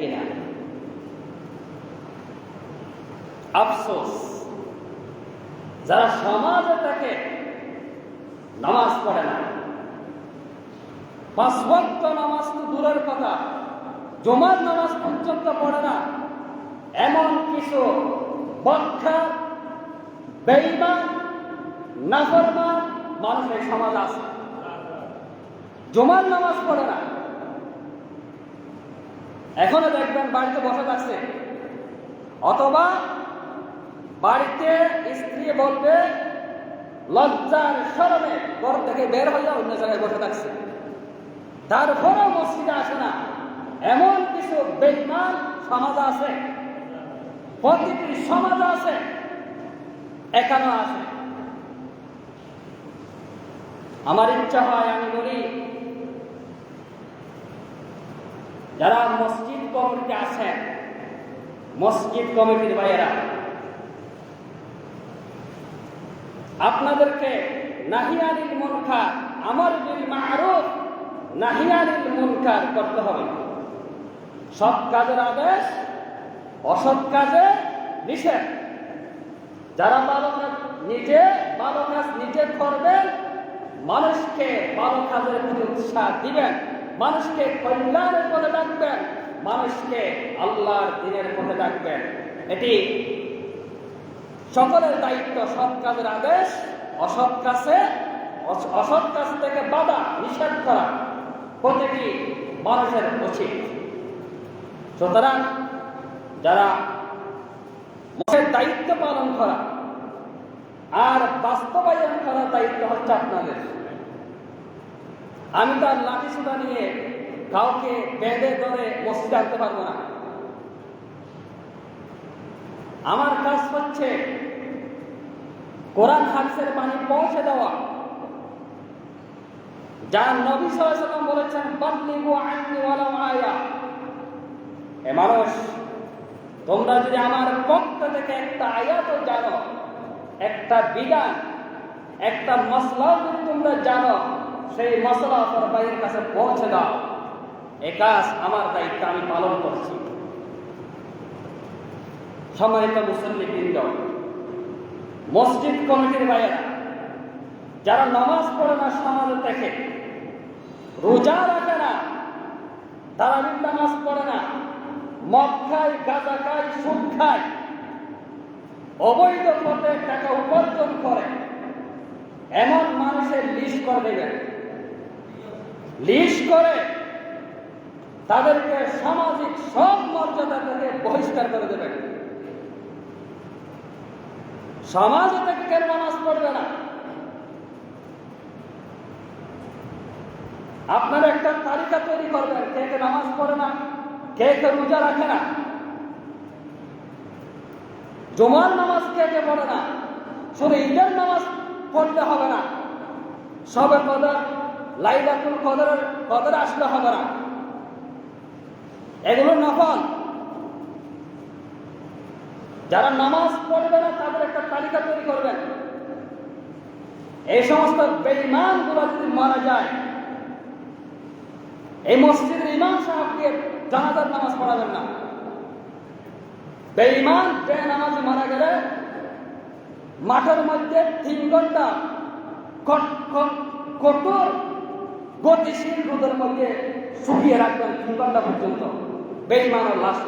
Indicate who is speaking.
Speaker 1: কিনা। আফসোস, যারা সমাজে থাকে নামাজ পড়ে না, 5 ওয়াক্ত নামাজ তো দূরের কথা, জুমার নামাজ পর্যন্ত পড়ে না, এমন কিছু বক্তা, বেঈমান, নাফরমান মানুষ এই সমাজ আছে। জুমার নামাজ পড়ে না, এখনো দেখবেন বাড়িতে বসে থাকছে, অথবা বাড়িতে স্ত্রী বলবে লজ্জার শরমে ঘর থেকে বের হইয়া অন্য জায়গায় বসে থাকছে, তারপরেও মসজিদে আসে না। এমন কিছু বেঈমান সমাজ আছে, প্রতিটি সমাজ আছে, এখানে আছে। আমার ইচ্ছা হয় আমি বলি, যারা মসজিদ কমিটিতে আছেন, মসজিদ কমিটির ভাইয়েরা, আপনাদেরকে নাহি আনিল মুনকার, আমর বিল মারুফ, নাহি আনিল মুনকার করতে হবে। সৎ কাজের আদেশ, অসৎ কাজে নিষেধ। যারা ভালো কাজ নিজে করবেন, মানুষকে ভালো কাজের প্রতি উৎসাহ দিবেন, মানুষকে কল্যাণের পথে ডাকবেন, মানুষকে আল্লাহর দ্বীনের পথে ডাকবেন। এটি সকলের দায়িত্ব। সৎ কাজের আদেশ, অসৎ কাজ থেকে বাধা নিষেধ করা প্রতিটি মানুষের উচিত। সুতরাং যারা মুখের দায়িত্ব পালন করা আর বাস্তবায়ন করার দায়িত্ব হচ্ছে আপনাদের। আমি তার লাঠি সুতা নিয়ে কাউকে বেঁধে ধরে মসজিদে আনতে পারবো না। আমার কাজ হচ্ছে কোরআন হাদিসের বাণী পৌঁছে দেওয়া। যার নবী সাল্লাল্লাহু আলাইহি ওয়াসাল্লাম বলেছেন, বাল্লিগু আন্নি ওয়ালাউ আয়া। এ মানুষ, তোমরা যদি আমার পক্ষ থেকে একটা আয়াতও জানো, একটা বিধান, একটা মাসলা যদি তোমরা জানো, সেই মাসলা আপনার ভাইয়ের কাছে পৌঁছে দাও। এ কাজ আমার দায়িত্ব, আমি পালন করছি। সম্মানিত মুসল্লিবৃন্দ, মসজিদ কমিটির ভাইয়েরা, যারা নামাজ পড়ে না সমাজে থেকে, রোজা রাখে না, তারাবির নামাজ পড়ে না, মদ খায়, গাঁজা খায়, সুদ খায়, অবৈধ পথে টাকা উপার্জন করে, এমন মানুষের লিস্ট করে দেবেন। লিস্ট করে তাদেরকে সামাজিক সব মর্যাদা থেকে বহিষ্কার করে দেবেন। সমাজ থেকে কেন নামাজ পড়বে না? আপনারা একটা তালিকা তৈরি করবেন, কে কে নামাজ পড়ে না, কে কে রোজা রাখে না, জুমার নামাজ কে কে পড়ে না। শুধু ঈদের নামাজ পড়তে হবে না, শবে কদর, লাইলাতুল কদর আসলে হবে না, এগুলো নফল। যারা নামাজ পড়বে না তাদের একটা তালিকা তৈরি করবেন। এই সমস্ত বেঈমান গুলো যদি মারা যায়, এই মসজিদের ইমাম সাহেবকে জানাজার নামাজ পড়াবেন না। বেঈমান নামাজ মারা গেলে মাঠের মধ্যে 3 ঘন্টা কঠোর গতিশীল রোদের মধ্যে শুকিয়ে রাখবেন 3 ঘন্টা পর্যন্ত। বেঈমানের লাশ